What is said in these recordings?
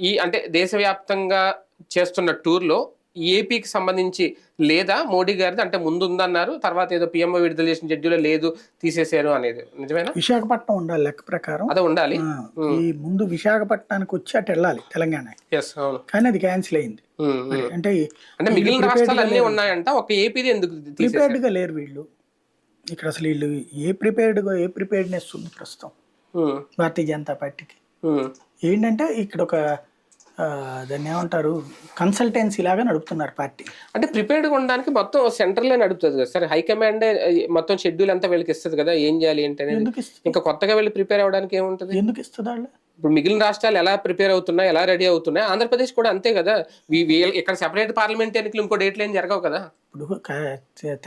ఈ అంటే దేశవ్యాప్తంగా చేస్తున్న టూర్లో ఏపీకి సంబంధించి లేదా మోడీ గారిది అంటే ముందు ఉందన్నారు, తర్వాత ఏదో పిఎంఓ విడుదల చేసిన షెడ్యూల్ లేదు తీసేశారు అనేది నిజమేనా? విశాఖపట్నం ఉండాలి లెక్క ప్రకారం. అదే ఉండాలి. ఈ ముందు విశాఖపట్నానికి వచ్చి అటు వెళ్ళాలి తెలంగాణ, అవును. కానీ అది క్యాన్సిల్ అయింది. అంటే మిగిలిన రాష్ట్రాలు అన్నీ ఉన్నాయంట, ఒక ఏపీది ఎందుకు ప్రిపేర్డ్ గా లేరు వీళ్ళు. ఇక్కడ అసలు వీళ్ళు ఏ ప్రిపేర్డ్నెస్ ఉంది ప్రస్తుతం భారతీయ జనతా పార్టీకి? ఏంటంటే ఇక్కడ ఒక దాన్ని ఏమంటారు, కన్సల్టెన్సీ లాగా నడుపుతున్నారు పార్టీ. అంటే ప్రిపేర్డ్గా ఉండడానికి మొత్తం సెంట్రల్లో నడుపుతుంది కదా సార్, హైకమాండే మొత్తం షెడ్యూల్ అంతా వీళ్ళకి ఇస్తుంది కదా, ఏం చేయాలి ఏంటనే. ఇంకా కొత్తగా వెళ్ళి ప్రిపేర్ అవ్వడానికి ఏముంటుంది? ఎందుకు ఇస్తుంది వాళ్ళు? ఇప్పుడు మిగిలిన రాష్ట్రాలు ఎలా ప్రిపేర్ అవుతున్నాయి, ఎలా రెడీ అవుతున్నాయి, ఆంధ్రప్రదేశ్ కూడా అంతే కదా. ఇక్కడ సెపరేట్ పార్లమెంట్ ఎన్నికలు ఇంకో డేట్లు ఏం జరగవు కదా. ఇప్పుడు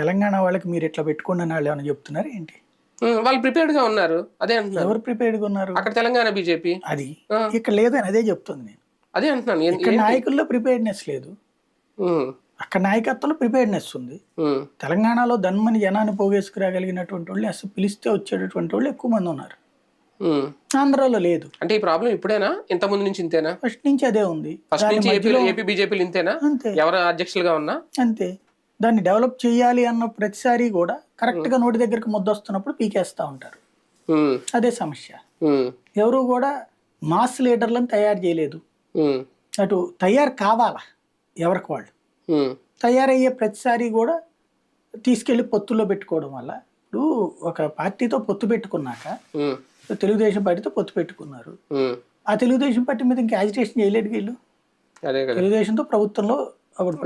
తెలంగాణ వాళ్ళకి మీరు ఇట్లా పెట్టుకోండి అని వాళ్ళు ఏమైనా చెప్తున్నారు ఏంటి? వాళ్ళు ప్రిపేర్డ్ గా ఉన్నారు, అదే అంటున్నారు. ఎవరు ప్రిపేర్డ్ గా ఉన్నారు? అక్కడ తెలంగాణ బీజేపీ. అది ఇక్కడ లేదని అదే చెప్తుంది నేను. అదే అంటున్నాను, ఇక్కడ నాయకుల్లో ప్రిపేర్డ్నెస్ లేదు, అక్కడ నాయకత్వంలో ప్రిపేర్డ్నెస్ ఉంది. తెలంగాణలో ధన్మని జనాన్ని పోగేసుకురాగలిగినటువంటి వాళ్ళు, అసలు పిలిస్తే వచ్చేటటువంటి వాళ్ళు ఎక్కువ మంది ఉన్నారు. ఆంధ్రాలో లేదు. అంటే ఈ ప్రాబ్లం ఇప్పుడేనా, ఇంత ముందు నుంచి ఇంతేనా? ఫస్ట్ నుంచి అదే ఉంది. ఫస్ట్ నుంచి ఏపీ బీజేపీలు ఇంతేనా? అంతే. ఎవరు అధ్యక్షులుగా ఉన్నా అంతే. దాన్ని డెవలప్ చేయాలి అన్న ప్రతిసారి కూడా కరెక్ట్ గా నోటి దగ్గరికి ముద్ద వస్తున్నప్పుడు పీకేస్తా ఉంటారు. అదే సమస్య. ఎవరు కూడా మాస్ లీడర్లను తయారు చేయలేదు. అటు తయారు కావాలా ఎవరికి వాళ్ళు, తయారయ్యే ప్రతిసారి కూడా తీసుకెళ్లి పొత్తుల్లో పెట్టుకోవడం వల్ల. ఇప్పుడు ఒక పార్టీతో పొత్తు పెట్టుకున్నాక, తెలుగుదేశం పార్టీతో పొత్తు పెట్టుకున్నారు, ఆ తెలుగుదేశం పార్టీ మీద ఇంకా యాజిటేషన్ చేయలేదు వీళ్ళు. తెలుగుదేశంతో ప్రభుత్వంలో అప్పుడు